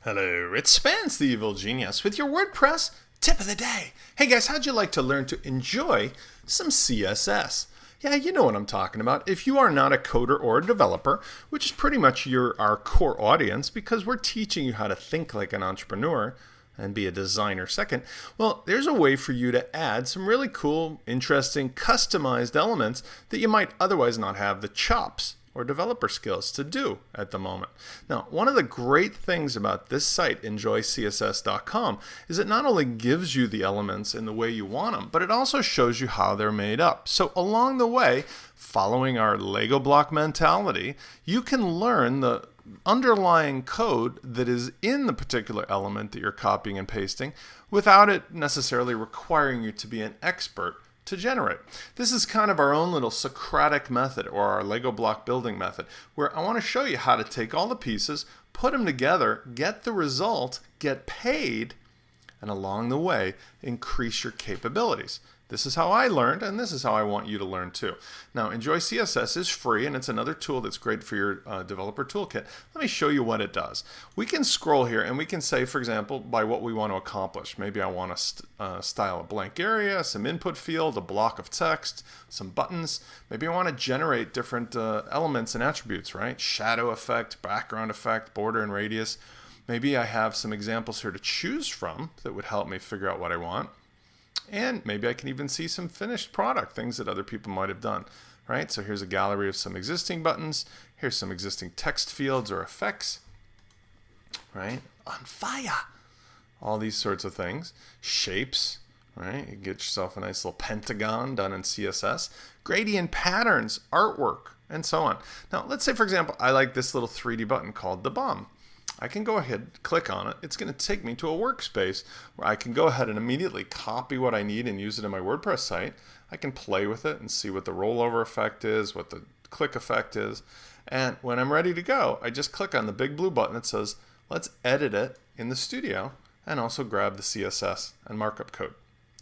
Hello, it's Spence, the evil genius, with your WordPress tip of the day. Hey guys, how'd you like to learn to enjoy some CSS? Yeah, you know what I'm talking about. If you are not a coder or a developer, which is pretty much our core audience, because we're teaching you how to think like an entrepreneur and be a designer second, well, there's a way for you to add some really cool, interesting, customized elements that you might otherwise not have the chops or developer skills to do at the moment. Now, one of the great things about this site, enjoycss.com, is it not only gives you the elements in the way you want them, but it also shows you how they're made up. So along the way, following our Lego block mentality, you can learn the underlying code that is in the particular element that you're copying and pasting without it necessarily requiring you to be an expert to generate. This is kind of our own little Socratic method, or our Lego block building method, where I want to show you how to take all the pieces, put them together, get the result, get paid, and along the way, increase your capabilities. This is how I learned, and this is how I want you to learn too. Now, Enjoy CSS is free, and it's another tool that's great for your developer toolkit. Let me show you what it does. We can scroll here, and we can say, for example, by what we want to accomplish. Maybe I want to style a blank area, some input field, a block of text, some buttons. Maybe I want to generate different elements and attributes, right? Shadow effect, background effect, border and radius. Maybe I have some examples here to choose from that would help me figure out what I want. And maybe I can even see some finished product, things that other people might have done, right? So here's a gallery of some existing buttons. Here's some existing text fields or effects, right? On fire. All these sorts of things. Shapes, right? You get yourself a nice little pentagon done in CSS. Gradient patterns, artwork, and so on. Now, let's say, for example, I like this little 3D button called the bomb. I can go ahead, click on it. It's going to take me to a workspace where I can go ahead and immediately copy what I need and use it in my WordPress site. I can play with it and see what the rollover effect is, what the click effect is. And when I'm ready to go, I just click on the big blue button that says, let's edit it in the studio, and also grab the CSS and markup code.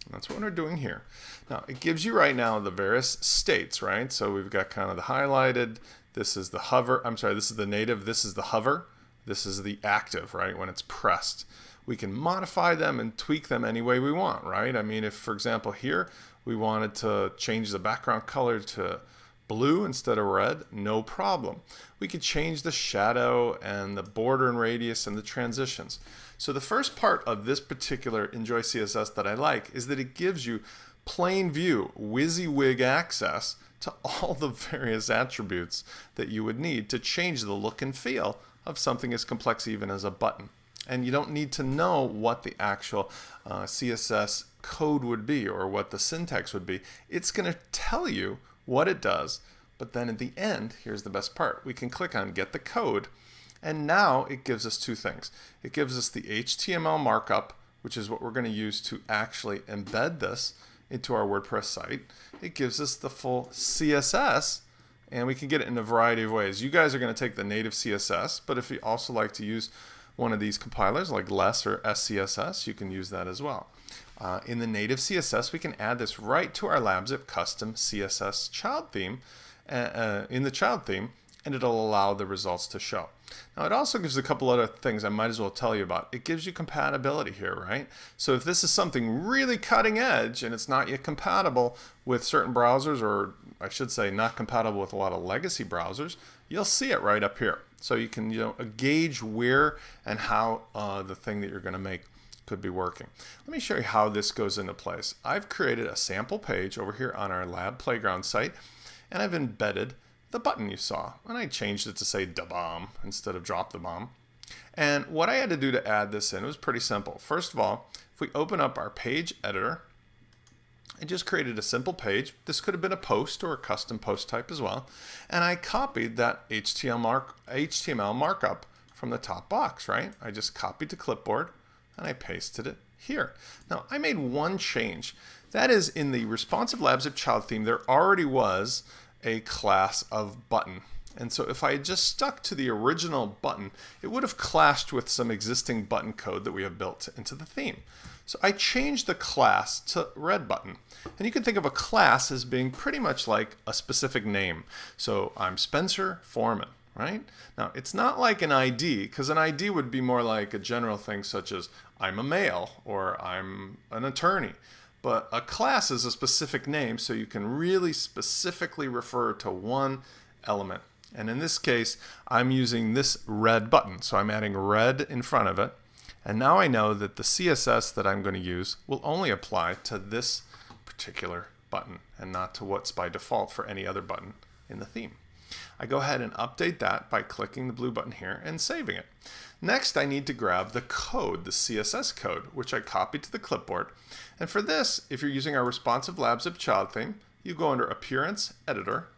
And that's what we're doing here. Now, it gives you right now the various states, right? So we've got kind of the highlighted. This is the hover. I'm sorry, this is the native. This is the hover. This is the active, right, when it's pressed. We can modify them and tweak them any way we want, right? I mean, if, for example, here we wanted to change the background color to blue instead of red, no problem. We could change the shadow and the border and radius and the transitions. So the first part of this particular Enjoy CSS that I like is that it gives you plain view, WYSIWYG access to all the various attributes that you would need to change the look and feel of something as complex even as a button. And you don't need to know what the actual CSS code would be or what the syntax would be. It's going to tell you what it does, but then at the end, here's the best part. We can click on Get the Code, and now it gives us two things. It gives us the HTML markup, which is what we're going to use to actually embed this into our WordPress site. It gives us the full CSS, and we can get it in a variety of ways. You guys are going to take the native CSS, but if you also like to use one of these compilers like Less or SCSS, you can use that as well. In the native CSS, we can add this right to our LabZip custom CSS child theme in the child theme, and it'll allow the results to show. Now, it also gives a couple other things I might as well tell you about. It gives you compatibility here, right? So if this is something really cutting edge and it's not yet compatible with certain browsers, or I should say not compatible with a lot of legacy browsers, you'll see it right up here. So you can gauge where and how the thing that you're going to make could be working. Let me show you how this goes into place. I've created a sample page over here on our Lab Playground site, and I've embedded the button you saw, and I changed it to say da bomb instead of drop the bomb. And what I had to do to add this in was pretty simple. First of all, if we open up our page editor, I just created a simple page. This could have been a post or a custom post type as well, and I copied that HTML markup from the top box, right? I just copied to clipboard and I pasted it here. Now, I made one change. That is, in the responsive LabZip child theme, there already was a class of button. And so if I had just stuck to the original button, it would have clashed with some existing button code that we have built into the theme. So I changed the class to red button. And you can think of a class as being pretty much like a specific name. So I'm Spencer Foreman, right? Now, it's not like an ID, because an ID would be more like a general thing such as I'm a male or I'm an attorney. But a class is a specific name, so you can really specifically refer to one element. And in this case, I'm using this red button. So I'm adding red in front of it. And now I know that the CSS that I'm going to use will only apply to this particular button and not to what's by default for any other button in the theme. I go ahead and update that by clicking the blue button here and saving it. Next, I need to grab the code, the CSS code, which I copied to the clipboard. And for this, if you're using our responsive LabZip child theme, you go under Appearance, Editor.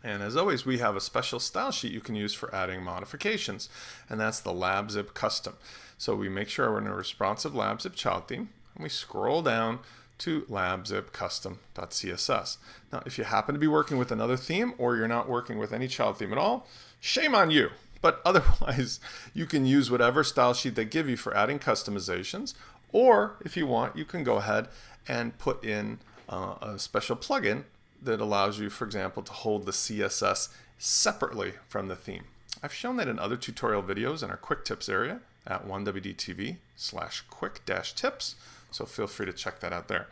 And as always, we have a special style sheet you can use for adding modifications, and that's the LabZip Custom. So we make sure we're in a responsive LabZip child theme, and we scroll down to labzipcustom.css. Now, if you happen to be working with another theme or you're not working with any child theme at all, shame on you. But otherwise, you can use whatever style sheet they give you for adding customizations, or if you want, you can go ahead and put in a special plugin that allows you, for example, to hold the CSS separately from the theme. I've shown that in other tutorial videos in our quick tips area at 1wdtv/quick-tips. So feel free to check that out there.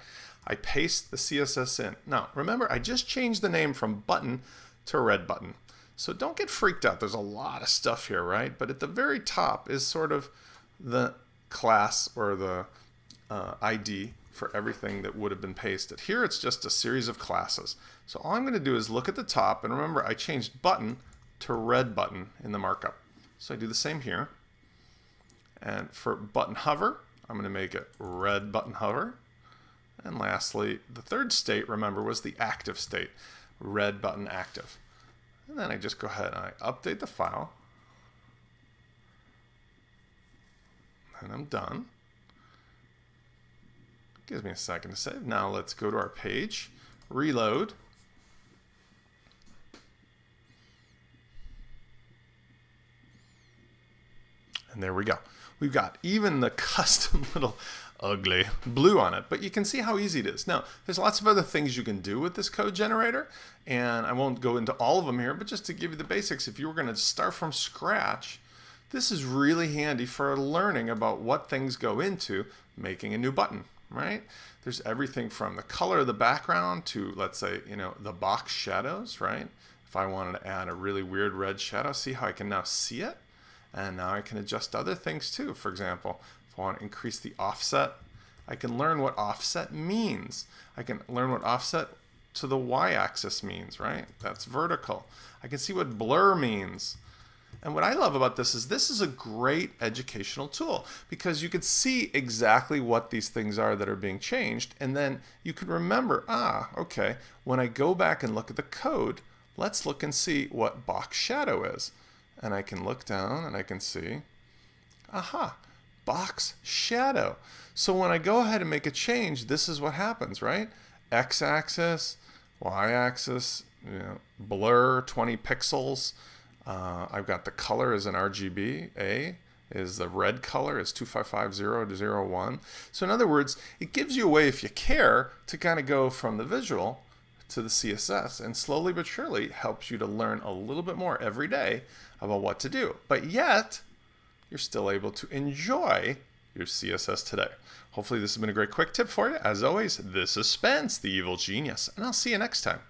I paste the CSS in. Now, remember, I just changed the name from button to red button. So don't get freaked out. There's a lot of stuff here, right? But at the very top is sort of the class or the ID for everything that would have been pasted. Here it's just a series of classes. So all I'm going to do is look at the top, and remember I changed button to red button in the markup. So I do the same here. And for button hover, I'm going to make it red button hover. And lastly, the third state, remember, was the active state, red button active. And then I just go ahead and I update the file. And I'm done. Gives me a second to save. Now let's go to our page, reload. And there we go. We've got even the custom little ugly blue on it, but you can see how easy it is. Now, there's lots of other things you can do with this code generator, and I won't go into all of them here, but just to give you the basics, if you were going to start from scratch, this is really handy for learning about what things go into making a new button, right? There's everything from the color of the background to, let's say, the box shadows, right? If I wanted to add a really weird red shadow, see how I can now see it? And now I can adjust other things too. For example, if I want to increase the offset, I can learn what offset means. I can learn what offset to the y-axis means, right? That's vertical. I can see what blur means. And what I love about this is a great educational tool because you can see exactly what these things are that are being changed, and then you can remember, okay, when I go back and look at the code, let's look and see what box shadow is. And I can look down and I can see, box shadow. So when I go ahead and make a change, this is what happens, right? X-axis, Y-axis, blur 20 pixels. I've got the color as an RGB. A is the red color is 2550-01. So in other words, it gives you a way, if you care, to kind of go from the visual to the CSS, and slowly but surely helps you to learn a little bit more every day about what to do. But yet, you're still able to enjoy your CSS today. Hopefully this has been a great quick tip for you. As always, this is Spence, the evil genius, and I'll see you next time.